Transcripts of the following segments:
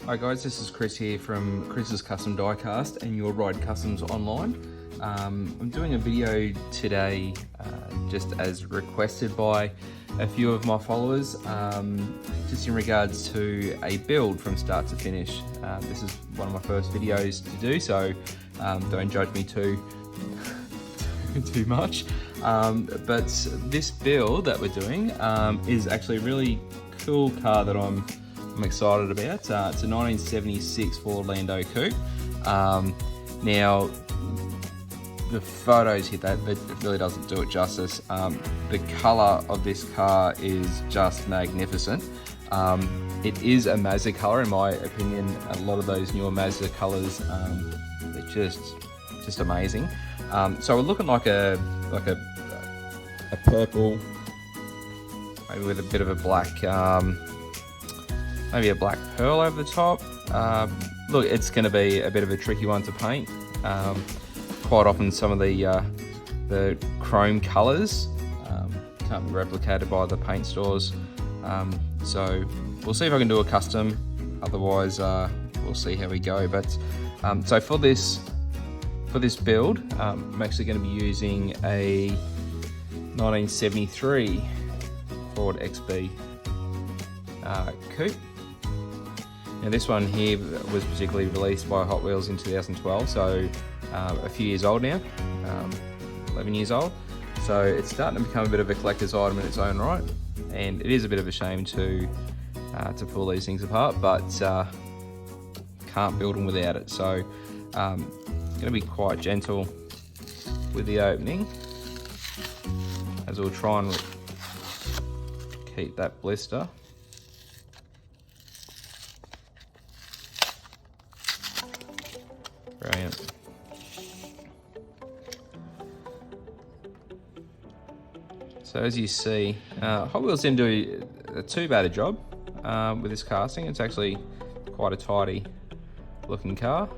Hi guys, this is Kris here from Kris Kustom Diecast and your Ride Customs Online. I'm doing a video today just as requested by a few of my followers, just in regards to a build from start to finish. This is one of my first videos to do, so don't judge me too much. But this build that we're doing is actually a really cool car that I'm excited about. It's a 1976 Ford Landau Coupe. Now, the photos here, that really doesn't do it justice. The colour of this car is just magnificent. It is a Mazda colour, in my opinion. A lot of those newer Mazda colours, they're just amazing. So we're looking like a purple, maybe with a bit of a black. Maybe a black pearl over the top. Look, it's going to be a bit of a tricky one to paint. Quite often some of the chrome colours can't be replicated by the paint stores. So we'll see if I can do a custom. Otherwise, we'll see how we go. But so for this build, I'm actually going to be using a 1973 Ford XB Coupe. Now this one here was particularly released by Hot Wheels in 2012, so a few years old now, 11 years old. So it's starting to become a bit of a collector's item in its own right, and it is a bit of a shame to pull these things apart, but can't build them without it. So going to be quite gentle with the opening, as we'll try and keep that blister. Brilliant. So as you see, Hot Wheels didn't do too bad a job with this casting. It's actually quite a tidy looking car.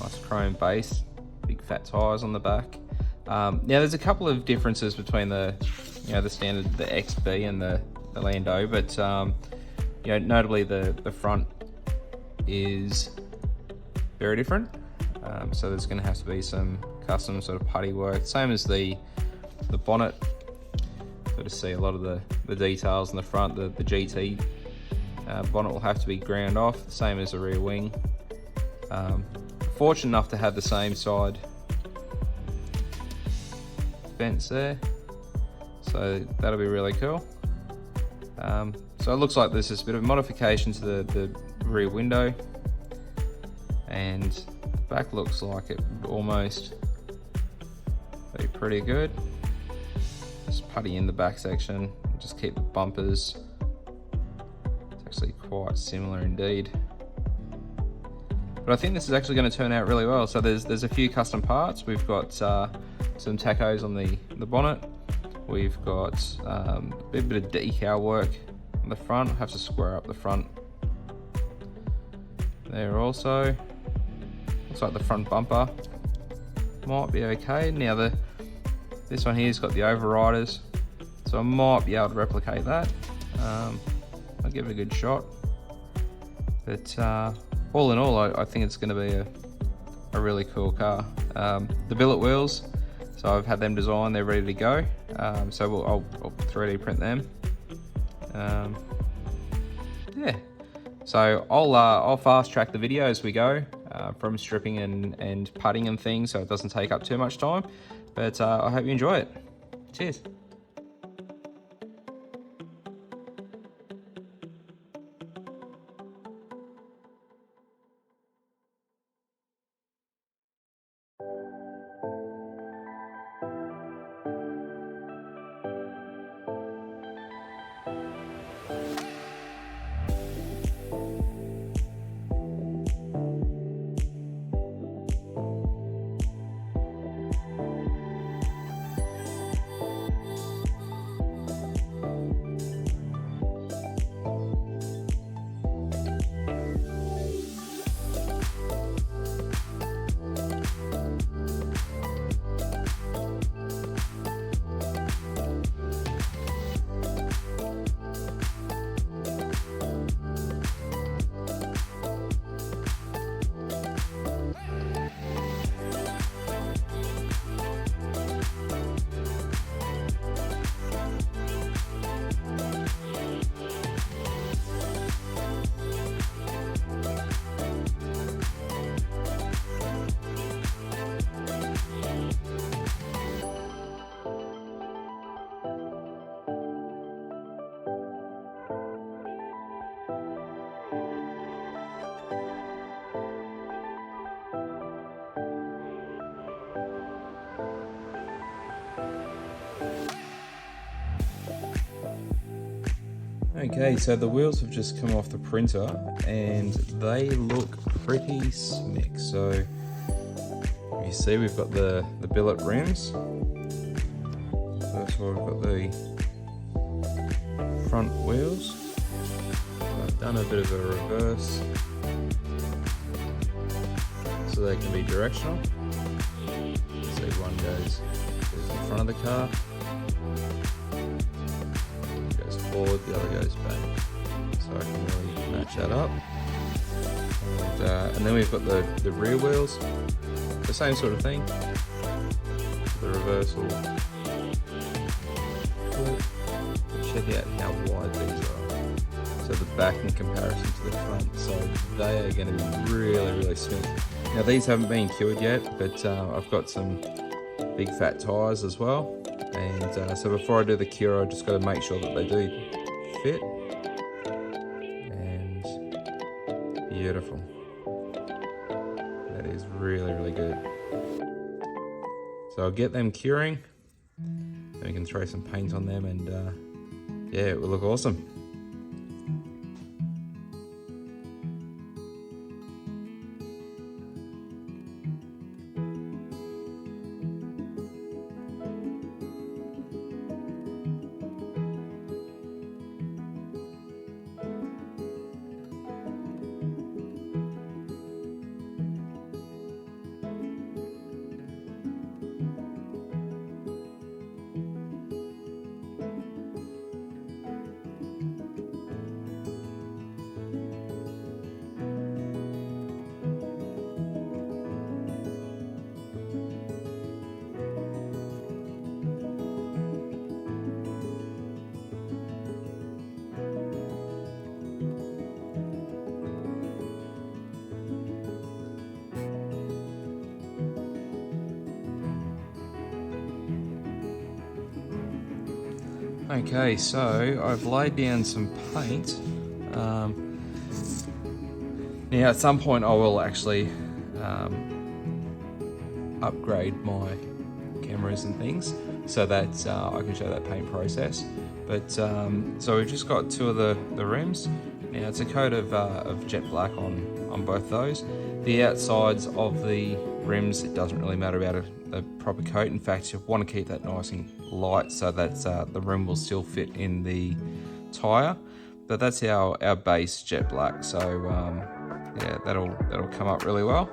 Nice chrome base, big fat tyres on the back. Now there's a couple of differences between the standard, the XB and the Landau, but notably the front is very different. So there's going to have to be some custom sort of putty work, same as the bonnet. So to see a lot of the details in the front, the GT bonnet will have to be ground off, same as the rear wing. Fortunate enough to have the same side fence there, so that'll be really cool. So it looks like there's just a bit of modification to the rear window, and the back looks like it would almost be pretty good. Just putty in the back section, just keep the bumpers. It's actually quite similar indeed. But I think this is actually going to turn out really well. So there's a few custom parts. We've got some tacos on the bonnet. We've got a bit of decal work on the front. I'll have to square up the front there also. Looks like the front bumper might be okay. Now this one here's got the overriders, so I might be able to replicate that. I'll give it a good shot. But all in all, I think it's going to be a really cool car. The billet wheels, so I've had them designed, they're ready to go. So I'll 3D print them. Yeah. So I'll fast track the video as we go, from stripping and putting and things, so it doesn't take up too much time. But I hope you enjoy it. Cheers. Okay, so the wheels have just come off the printer and they look pretty smick. So you see we've got the billet rims. First of all, we've got the front wheels. I've done a bit of a reverse so they can be directional. So one goes in front of the car, goes forward, the other goes back. So I can really match that up. And then we've got the rear wheels, the same sort of thing. The reversal. Check out how wide these are. So the back in comparison to the front. So they are going to be really, really smooth. Now these haven't been cured yet, but I've got some big fat tyres as well. And so before I do the cure, I just got to make sure that they do fit. And beautiful. That is really, really good. So I'll get them curing. Then we can throw some paint on them and yeah, it will look awesome. Okay, so I've laid down some paint. Now at some point I will actually upgrade my cameras and things so that I can show that paint process. But so we've just got two of the rims. Now it's a coat of jet black on both those. The outsides of the rims, it doesn't really matter about a proper coat. In fact, you want to keep that nice and light so that the rim will still fit in the tyre. But that's our base jet black. So yeah, that'll come up really well.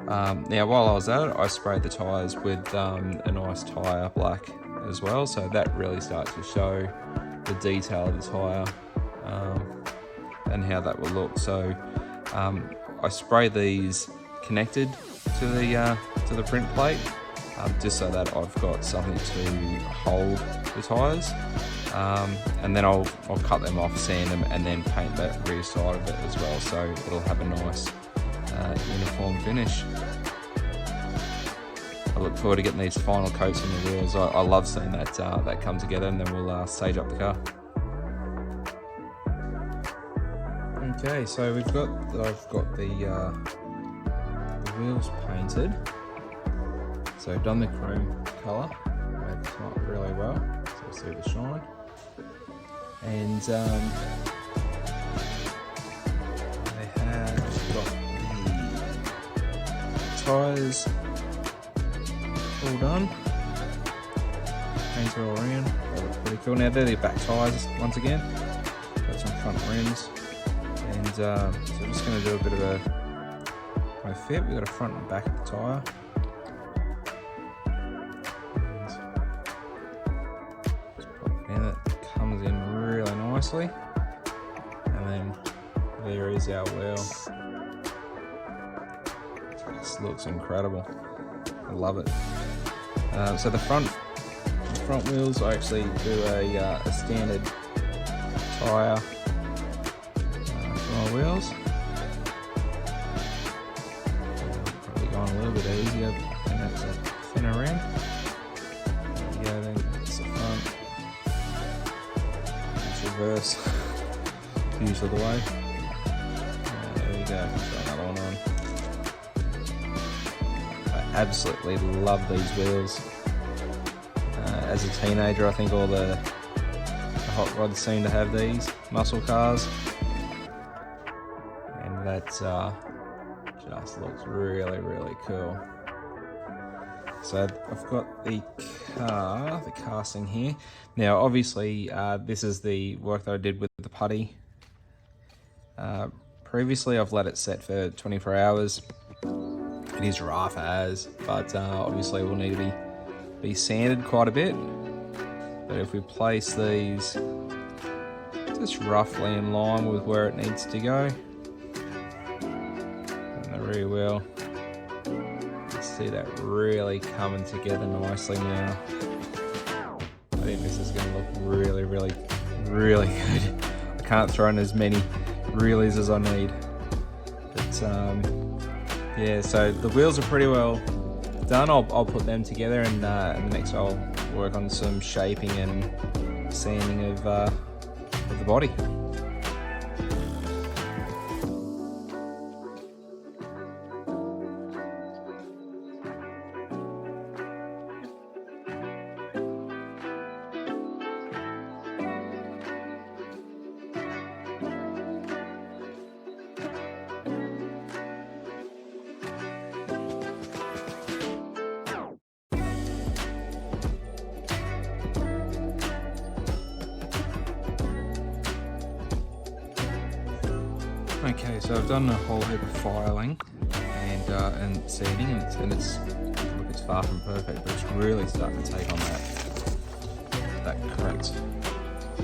Now while I was at it, I sprayed the tyres with a nice tyre black as well. So that really starts to show the detail of the tyre and how that will look. So I spray these connected to the print plate, just so that I've got something to hold the tyres, and then I'll cut them off, sand them, and then paint that rear side of it as well, so it'll have a nice uniform finish. I look forward to getting these final coats on the wheels. I love seeing that come together, and then we'll stage up the car. Okay, so I've got the wheels painted. So I've done the chrome colour, made the top really well, so you see the shine. And they have got the tyres all done, painted all around. They look pretty cool. Now they're the back tyres once again. Got some front rims, and so I'm just going to do a bit of a fit. We've got a front and back of the tyre. And it comes in really nicely. And then there is our wheel. This looks incredible. I love it. So the front wheels, I actually do a standard tyre for my wheels. A little bit easier, and that's a thinner rim. There you go, then it's the front. It's reverse, usually the way. There you go, throw another one on. I absolutely love these wheels. As a teenager, I think all the hot rods seem to have these muscle cars, and that just looks really, really cool. So I've got the casting here. Now obviously this is the work that I did with the putty. Previously I've let it set for 24 hours. It is rough as, but obviously it will need to be sanded quite a bit. But if we place these just roughly in line with where it needs to go, and the rear wheel, see that really coming together nicely now. I think this is going to look really, really, really good. I can't throw in as many reelies as I need. But yeah, so the wheels are pretty well done. I'll put them together, and the next I'll work on some shaping and sanding of the body. Okay, so I've done a whole heap of filing and sanding, and it's far from perfect, but it's really starting to take on that correct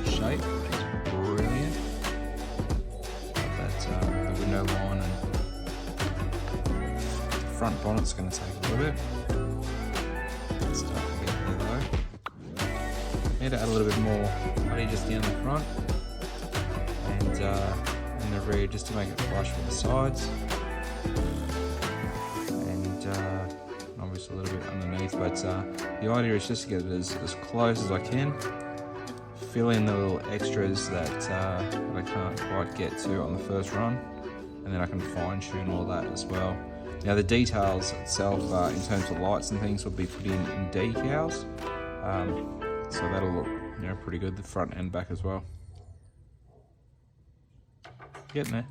shape, which is brilliant. That's the window line, and the front bonnet's going to take a little bit. It's starting to get there though. Need to add a little bit more putty just down the front, and in the rear just to make it flush with the sides, and obviously a little bit underneath, but the idea is just to get it as close as I can, fill in the little extras that I can't quite get to on the first run, and then I can fine tune all that as well. Now the details itself in terms of lights and things will be put in decals, so that'll look pretty good, the front and back as well. Getting there.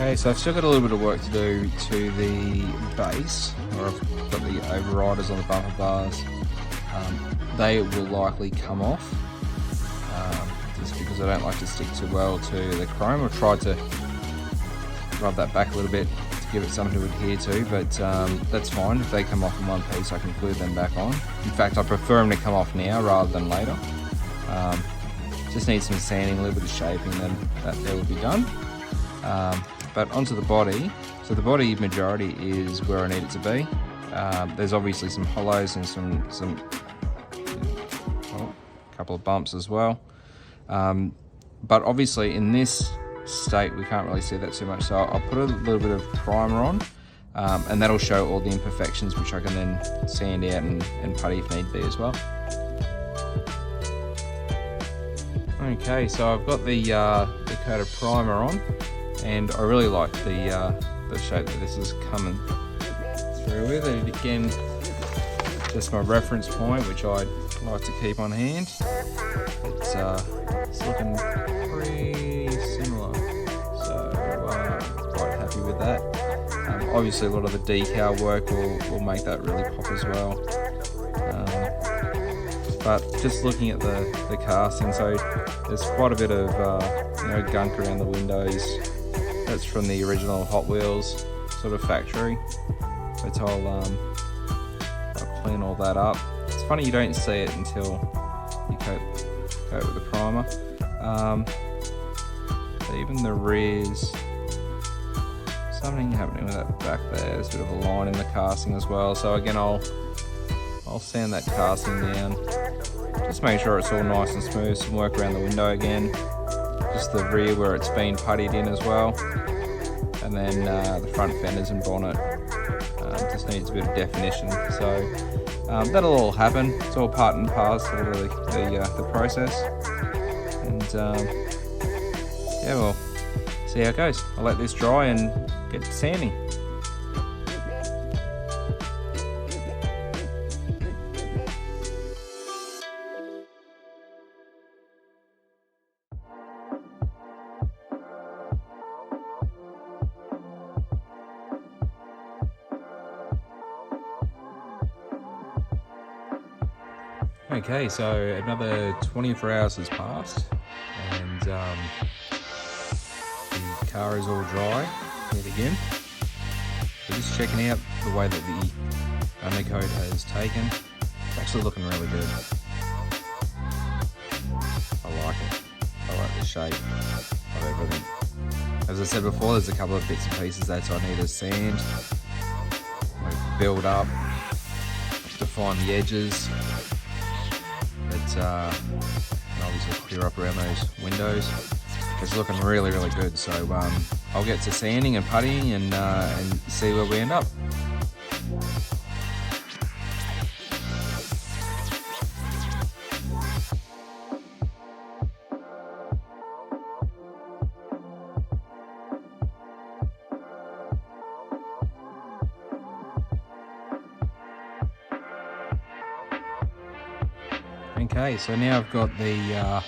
Okay, so I've still got a little bit of work to do to the base, where I've got the overriders on the bumper bars. They will likely come off, just because I don't like to stick too well to the chrome. I've tried to rub that back a little bit to give it something to adhere to, but that's fine. If they come off in one piece, I can glue them back on. In fact, I prefer them to come off now rather than later. Just need some sanding, a little bit of shaping, then that there will be done. But onto the body. So the body majority is where I need it to be. There's obviously some hollows and some a couple of bumps as well. But obviously in this state we can't really see that too much, so I'll put a little bit of primer on, and that'll show all the imperfections, which I can then sand out and putty if need be as well. Okay, so I've got the coat of primer on, and I really like the shape that this is coming through with. And again, just my reference point, which I like to keep on hand. It's looking pretty similar, so quite happy with that. Obviously, a lot of the decal work will make that really pop as well. But just looking at the casting, so there's quite a bit of gunk around the windows. That's from the original Hot Wheels sort of factory. But I'll clean all that up. It's funny you don't see it until you coat with the primer. Even the rears, something happening with that back there. There's a bit of a line in the casting as well. So again, I'll sand that casting down. Just make sure it's all nice and smooth. Some work around the window again. Just the rear where it's been puttied in as well. And then the front fenders and bonnet just needs a bit of definition. So that'll all happen. It's all part and parcel of the process. And yeah, we'll see how it goes. I'll let this dry and get to sanding. Okay, so another 24 hours has passed, and the car is all dry yet again. So just checking out the way that the undercoat has taken. It's actually looking really good. I like it. I like the shape of everything. As I said before, there's a couple of bits and pieces that I need to sand, build up, define the edges. And obviously clear up around those windows. It's looking really, really good. So I'll get to sanding and puttying and see where we end up. Okay, so now I've got the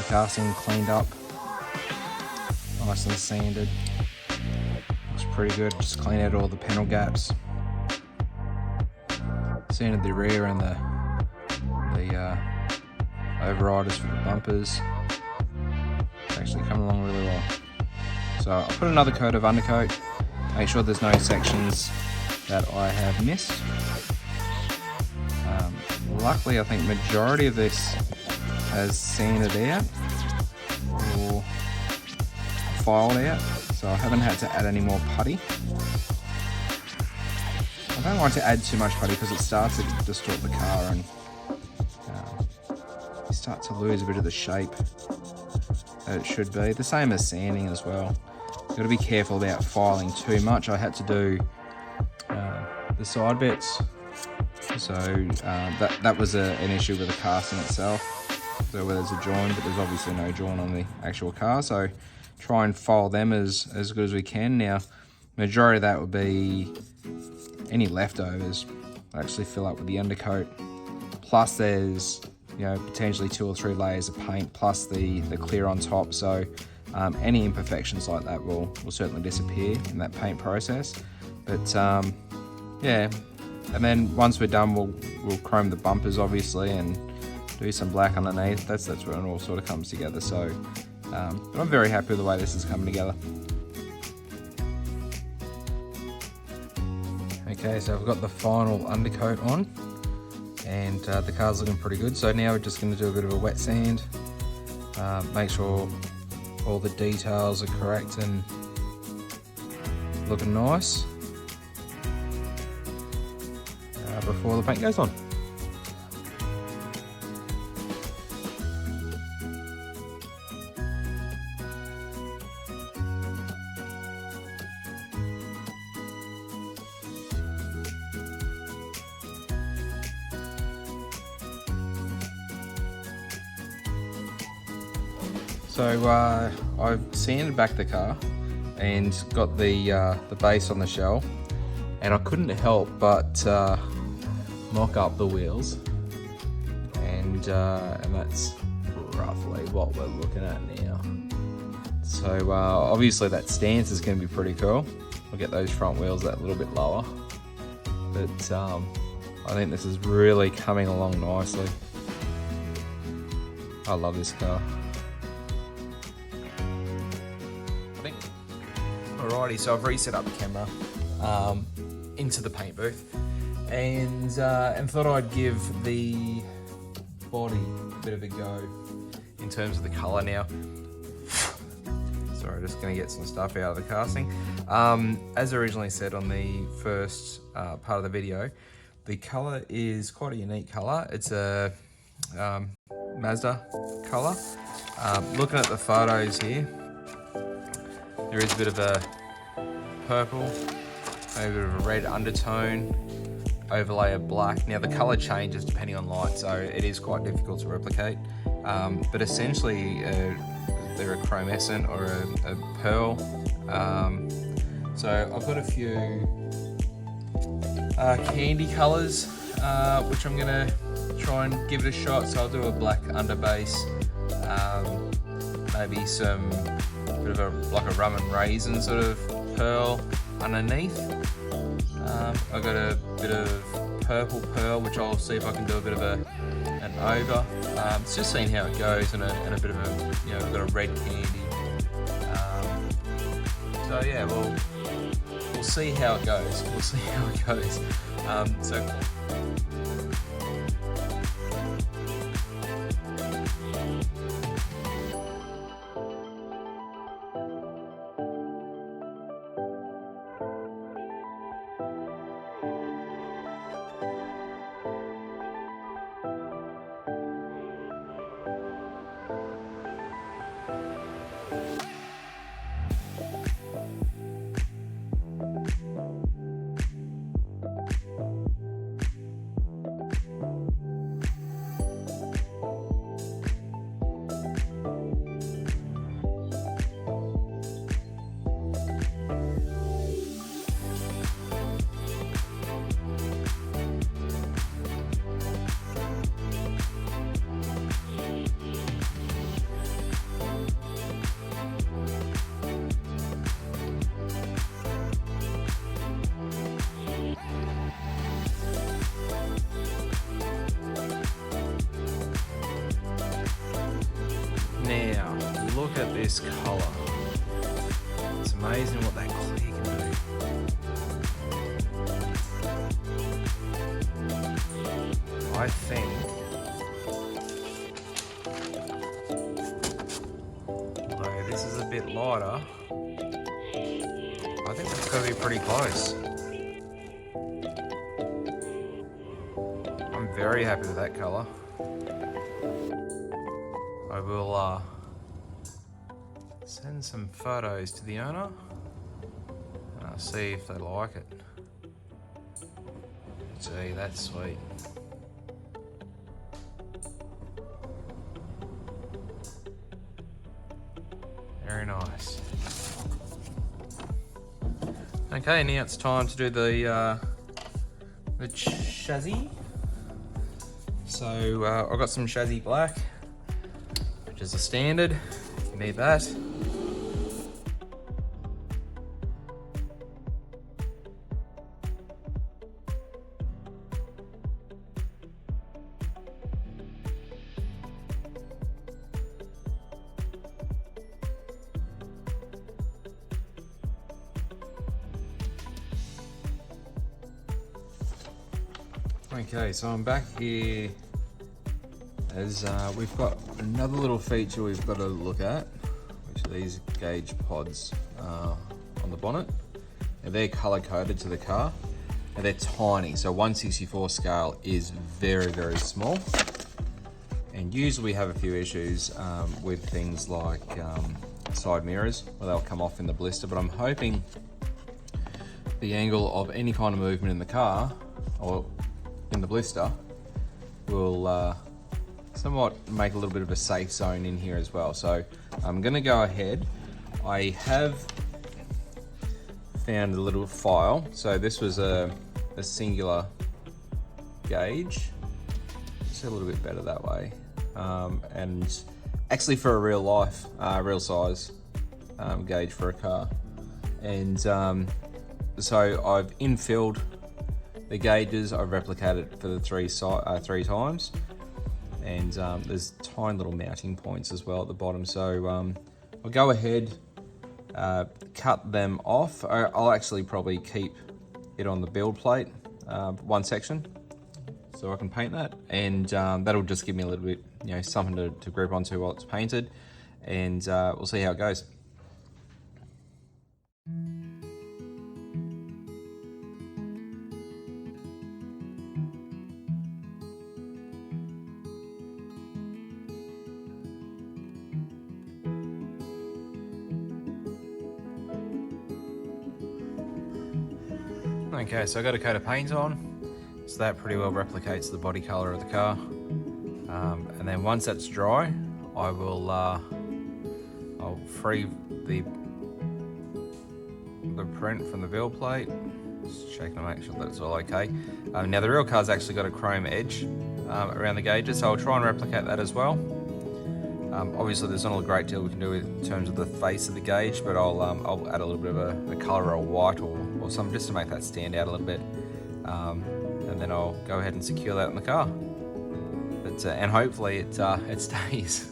casting cleaned up, nice and sanded. Looks pretty good. Just clean out all the panel gaps. Sanded the rear and the overriders for the bumpers. It's actually coming along really well. So I'll put another coat of undercoat. Make sure there's no sections that I have missed. Luckily, I think majority of this has sanded out or filed out, so I haven't had to add any more putty. I don't like to add too much putty because it starts to distort the car and you start to lose a bit of the shape that it should be. The same as sanding as well. Got to be careful about filing too much. I had to do the side bits. So that was an issue with the casting itself. So where there's a join, but there's obviously no join on the actual car. So try and file them as good as we can. Now, majority of that would be any leftovers. I actually fill up with the undercoat. Plus there's potentially 2 or 3 layers of paint plus the clear on top. So any imperfections like that will certainly disappear in that paint process. But yeah. And then once we're done, we'll chrome the bumpers obviously and do some black underneath. That's where it all sort of comes together. So, but I'm very happy with the way this is coming together. Okay, so I've got the final undercoat on, and the car's looking pretty good. So now we're just going to do a bit of a wet sand, make sure all the details are correct and looking nice. Before the paint goes on. So I've sanded back the car and got the base on the shell, and I couldn't help but mock up the wheels, and that's roughly what we're looking at now. So obviously that stance is going to be pretty cool. We'll get those front wheels that little bit lower, but I think this is really coming along nicely. I love this car. Alrighty, so I've reset up the camera into the paint booth, and thought I'd give the body a bit of a go in terms of the colour now. Sorry, just going to get some stuff out of the casting. As originally said on the first part of the video, the colour is quite a unique colour. It's a Mazda colour. Looking at the photos here, there is a bit of a purple, maybe a bit of a red undertone, overlay of black. Now the colour changes depending on light, so it is quite difficult to replicate. But essentially they're a chromescent or a pearl. So I've got a few candy colours which I'm going to try and give it a shot. So I'll do a black underbase, maybe some bit of a like a rum and raisin sort of pearl underneath. I've got a bit of purple pearl, which I'll see if I can do a bit of an over. It's just seeing how it goes, and a bit of a, you know, we've got a red candy. So yeah, we'll see how it goes. We'll see how it goes. Now, look at this colour. It's amazing what that clear can do. I think this is a bit lighter. I think that's got to be pretty close. I'm very happy with that colour. I will send some photos to the owner and I'll see if they like it. Gee, that's sweet. Very nice. Okay, now it's time to do the chassis. So I've got some chassis black, which is a standard. You need that. Okay, so I'm back here as we've got another little feature we've got to look at, which are these gauge pods on the bonnet. Now they're color coded to the car, and they're tiny, so 1/64 scale is very, very small. And usually we have a few issues with things like side mirrors, where they'll come off in the blister, but I'm hoping the angle of any kind of movement in the car or in the blister will somewhat make a little bit of a safe zone in here as well. So I'm gonna go ahead. I have found a little file. So this was a singular gauge. It's a little bit better that way. And actually for a real life, real size gauge for a car. And so I've infilled the gauges. I've replicated for the three times. And there's tiny little mounting points as well at the bottom. So I'll go ahead, cut them off. I'll actually probably keep it on the build plate, one section, so I can paint that. And that'll just give me a little bit, something to grip onto while it's painted. And we'll see how it goes. Okay, so I got a coat of paint on, so that pretty well replicates the body color of the car. And then once that's dry, I will I'll free the print from the build plate. Just checking to make sure that it's all okay. Now the real car's actually got a chrome edge around the gauges, so I'll try and replicate that as well. Obviously there's not a great deal we can do in terms of the face of the gauge, but I'll add a little bit of a colour or white or something just to make that stand out a little bit. And then I'll go ahead and secure that in the car. But, and hopefully it stays.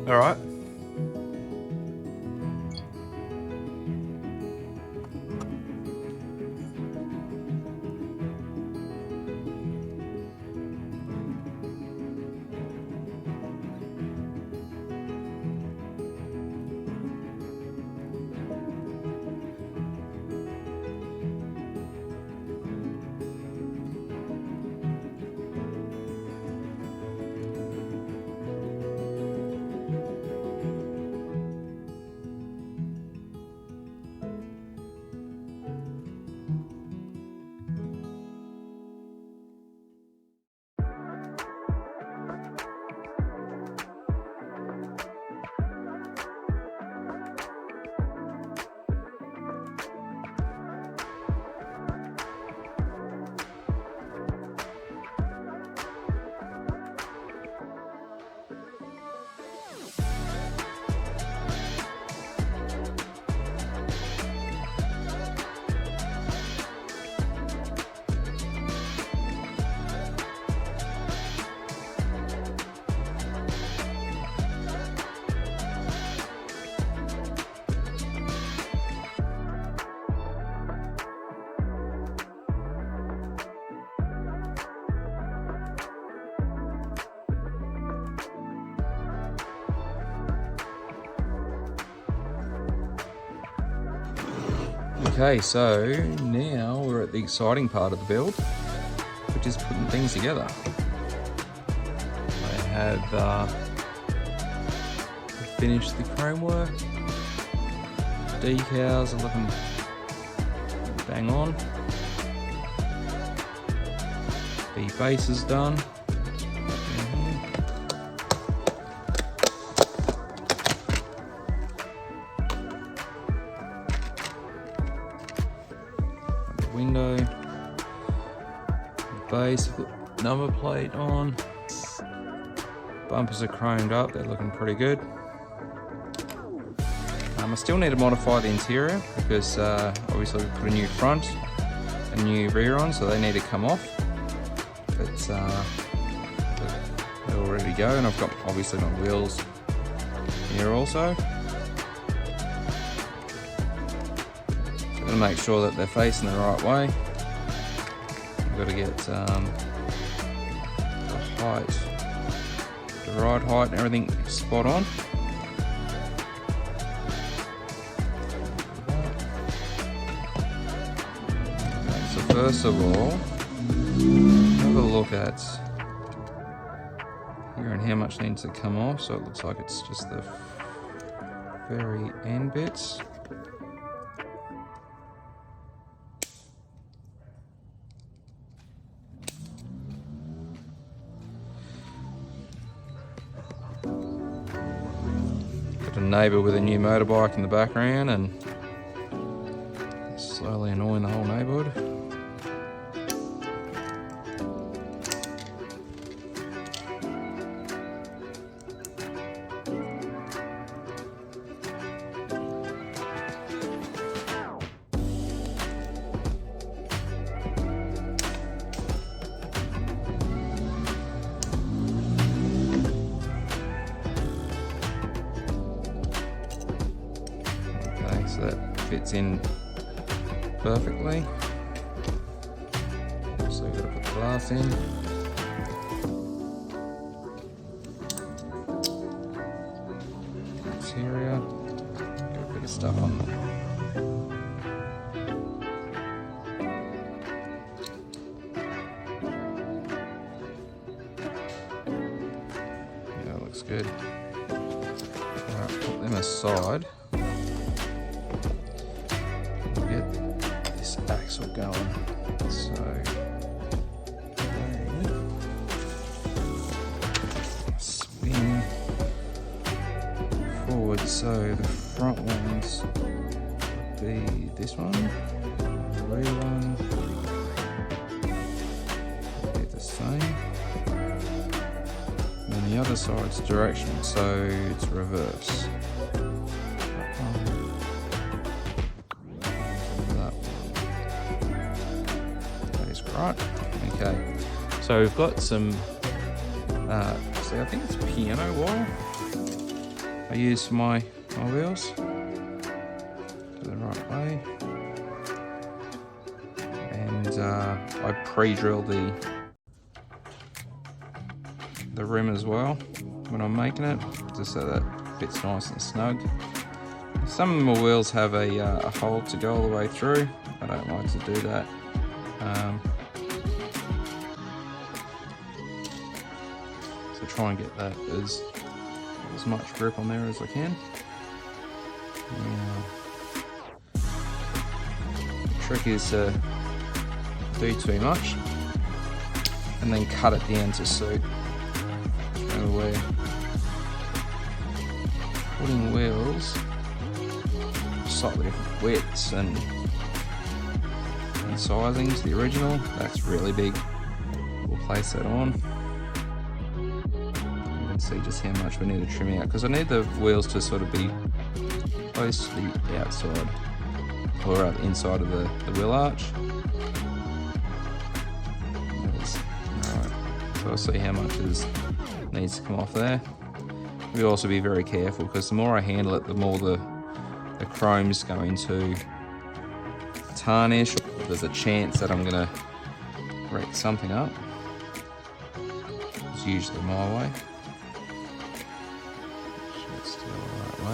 All right. Okay, so now we're at the exciting part of the build, which is putting things together. I have finished the chrome work. Decals are looking bang on. The base is done. Window, base, put number plate on, bumpers are chromed up, they're looking pretty good. I still need to modify the interior because obviously we put a new front and new rear on, so they need to come off, but they're all ready to go. And I've got obviously my wheels here also. Gotta make sure that they're facing the right way. I've got to get the height, the ride height and everything spot on. Okay, so first of all, have a look at here and how much needs to come off. So it looks like it's just the very end bits. Got a neighbour with a new motorbike in the background and slowly annoying the whole neighbourhood. So that fits in perfectly. So we've got to put the glass in. Interior. Got a bit of stuff on there. Yeah, that looks good. Alright, put them aside. Axle going. So spin forward. So the front ones would be this one, the rear one would be the same, and then the other side's directional, so it's reverse. Right, okay, so we've got some, see, I think it's piano wire I use for my wheels. Do the right way. And I pre-drill the rim as well when I'm making it, just so that it fits nice and snug. Some of my wheels have a hole to go all the way through. I don't like to do that. So try and get that as much grip on there as I can. The trick is to do too much and then cut it down to suit. So we're putting wheels slightly different widths and sizing to the original. That's really big. We'll place that on. See just how much we need to trim out, because I need the wheels to sort of be close to the outside or the inside of the wheel arch. Alright, so I'll see how much needs to come off there. We'll also be very careful, because the more I handle it, the more the chrome's going to tarnish. There's a chance that I'm going to wreck something up. It's usually my way.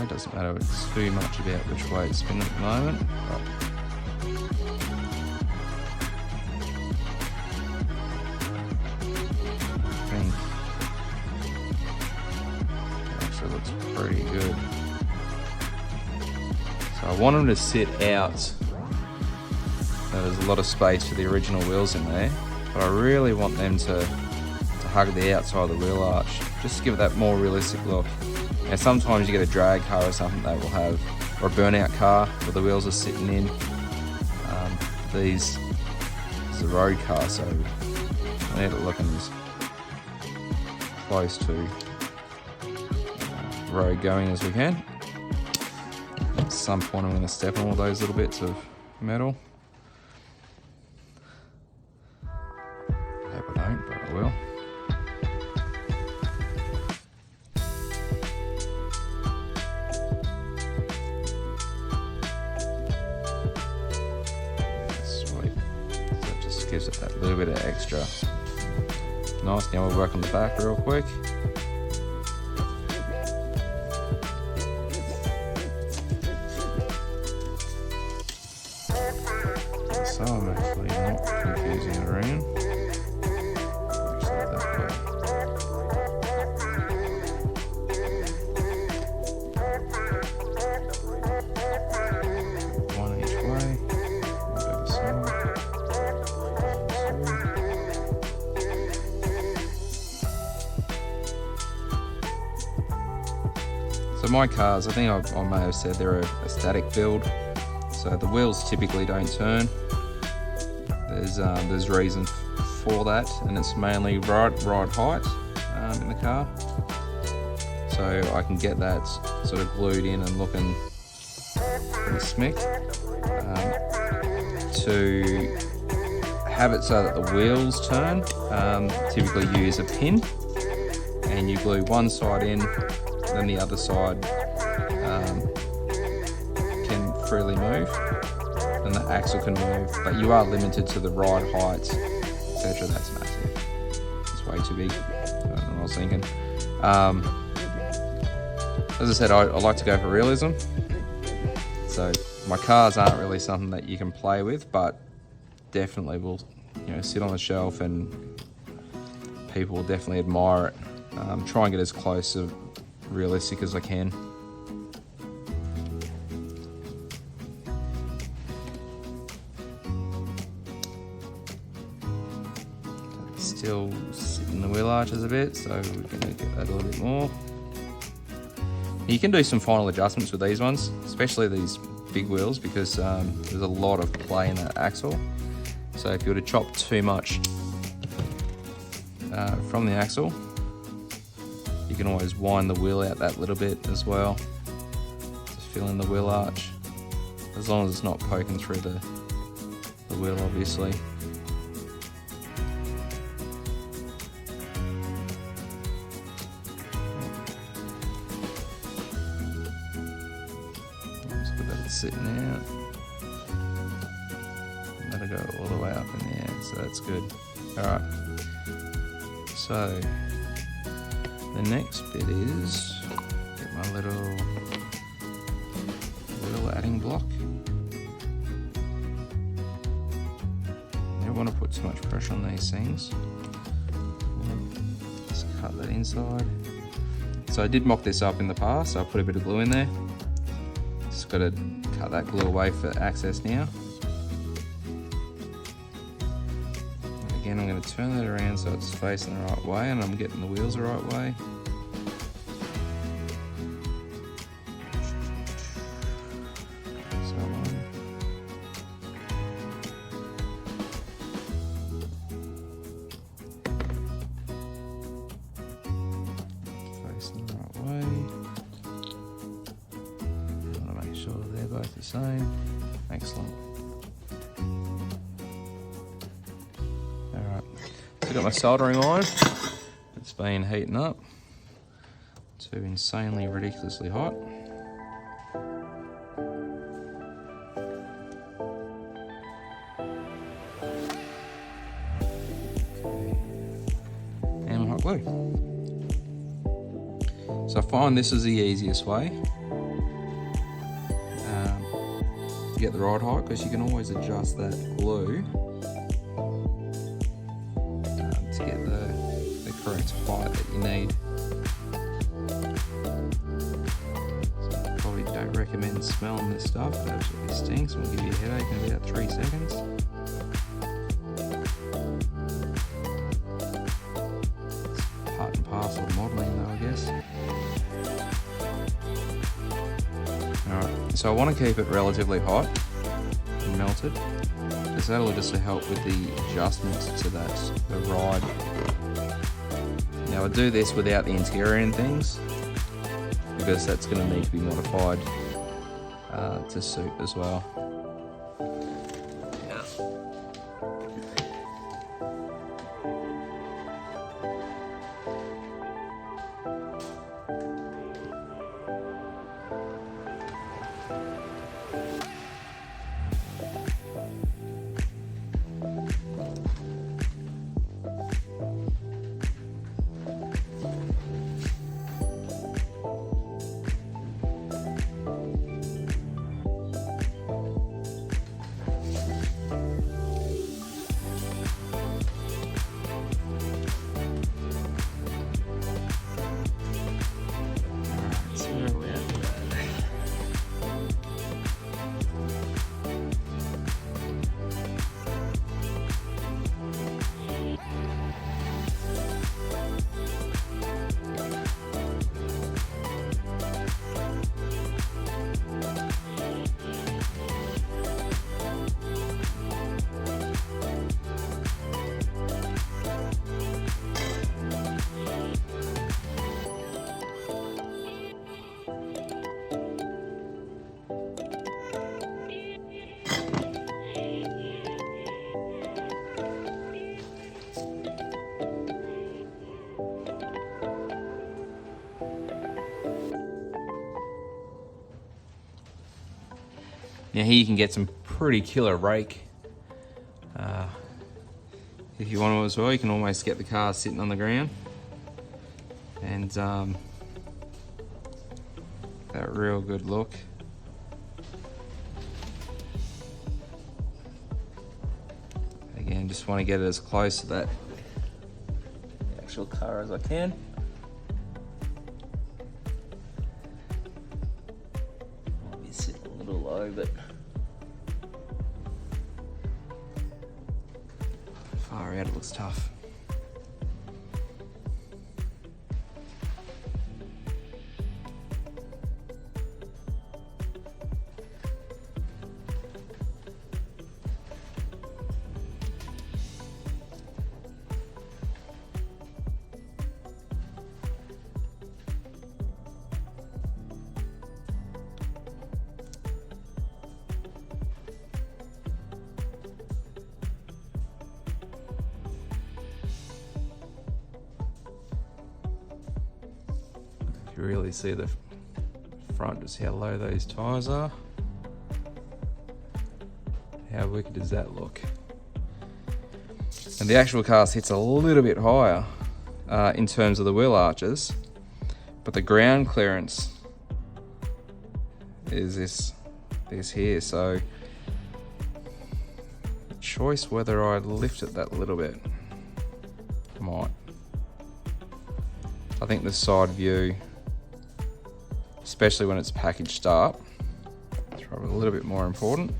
Doesn't matter too much about which way it's spinning at the moment, but I think it actually looks pretty good. So I want them to sit out, so there's a lot of space for the original wheels in there, but I really want them to hug the outside of the wheel arch, just to give it that more realistic look. Now sometimes you get a drag car or something that will have, or a burnout car where the wheels are sitting in. This is a road car, so I need it looking as close to road going as we can. At some point I'm going to step on all those little bits of metal. I hope I don't, but I will. Gives it that little bit of extra. Nice. Now we'll work on the back real quick. So I'm actually not confusing it around. One each way. So my cars, I think I may have said they're a static build, so the wheels typically don't turn. There's reason for that, and it's mainly ride height in the car, so I can get that sort of glued in and looking pretty smick. To have it so that the wheels turn, typically use a pin, and you glue one side in, then the other side can freely move, and the axle can move, but you are limited to the ride heights, etc. That's massive. It's way too big. I don't know what I was thinking. As I said, I like to go for realism. So my cars aren't really something that you can play with, but definitely will, sit on the shelf, and people will definitely admire it. Try and get as close to realistic as I can. Still sitting the wheel arches a bit, so we're going to get that a little bit more. You can do some final adjustments with these ones, especially these big wheels, because there's a lot of play in that axle. So if you were to chop too much from the axle, you can always wind the wheel out that little bit as well, just fill in the wheel arch, as long as it's not poking through the wheel, obviously. Just put that sitting out. That'll go all the way up in the air, so that's good. Alright, so the next bit is get my little wheel adding block. You don't want to put too much pressure on these things. Just cut that inside. So I did mock this up in the past, so I put a bit of glue in there. Just got to cut that glue away for access now. Again, I'm going to turn that around so it's facing the right way and I'm getting the wheels the right way. Facing the right way. I want to make sure they're both the same. Excellent. I've got my soldering iron. It's been heating up to insanely, ridiculously hot. Okay. And hot glue. So I find this is the easiest way to get the right height, because you can always adjust that glue to get the correct height that you need. So I probably don't recommend smelling this stuff. It absolutely stinks and will give you a headache in about 3 seconds. It's part and parcel of modelling though, I guess. Alright, so I want to keep it relatively hot and melted, because that'll just help with the adjustments to the ride. Now I do this without the interior and things, because that's going to need to be modified to suit as well. Now here you can get some pretty killer rake. If you want to as well, you can almost get the car sitting on the ground. And that real good look. Again, just want to get it as close to that actual car as I can. Might be sitting a little low, but far out it looks tough. You really see the front, just how low those tyres are. How wicked does that look? And the actual car sits a little bit higher in terms of the wheel arches, but the ground clearance is this here. So the choice whether I lift it that little bit, I might. I think the side view, especially when it's packaged up, it's probably a little bit more important.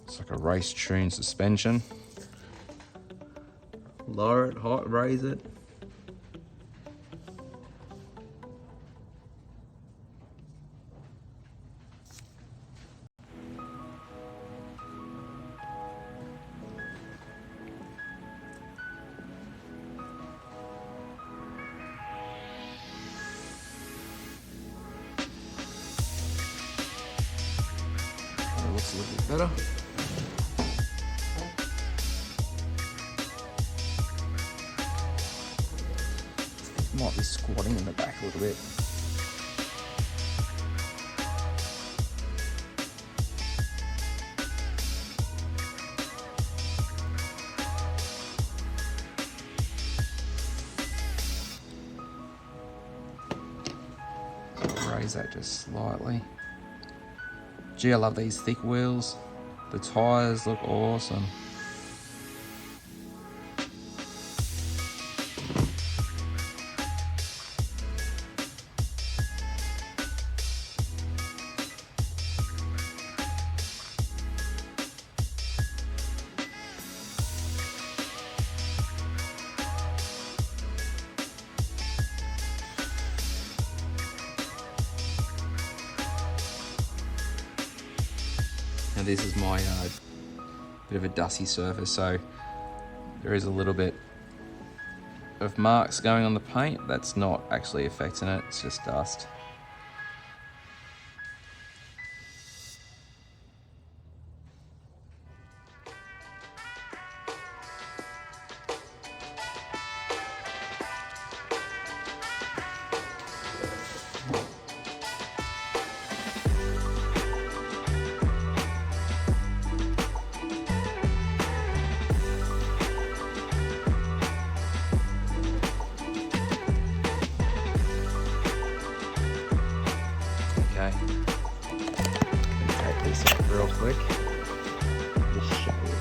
It's like a race tune suspension. Lower it, raise it. That looks a little bit better. Might be squatting in the back a little bit. Raise that just slightly. Gee, I love these thick wheels. The tyres look awesome. Now this is my bit of a dusty surface, so there is a little bit of marks going on the paint. That's not actually affecting it, it's just dust. Okay, take this off real quick. Just show you.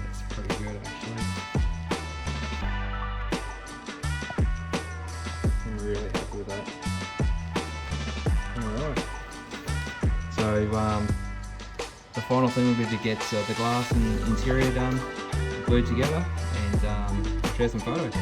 That's pretty good actually. I'm really happy with that. Alright. So the final thing would be to get the glass and interior done, glued together, and share some photos.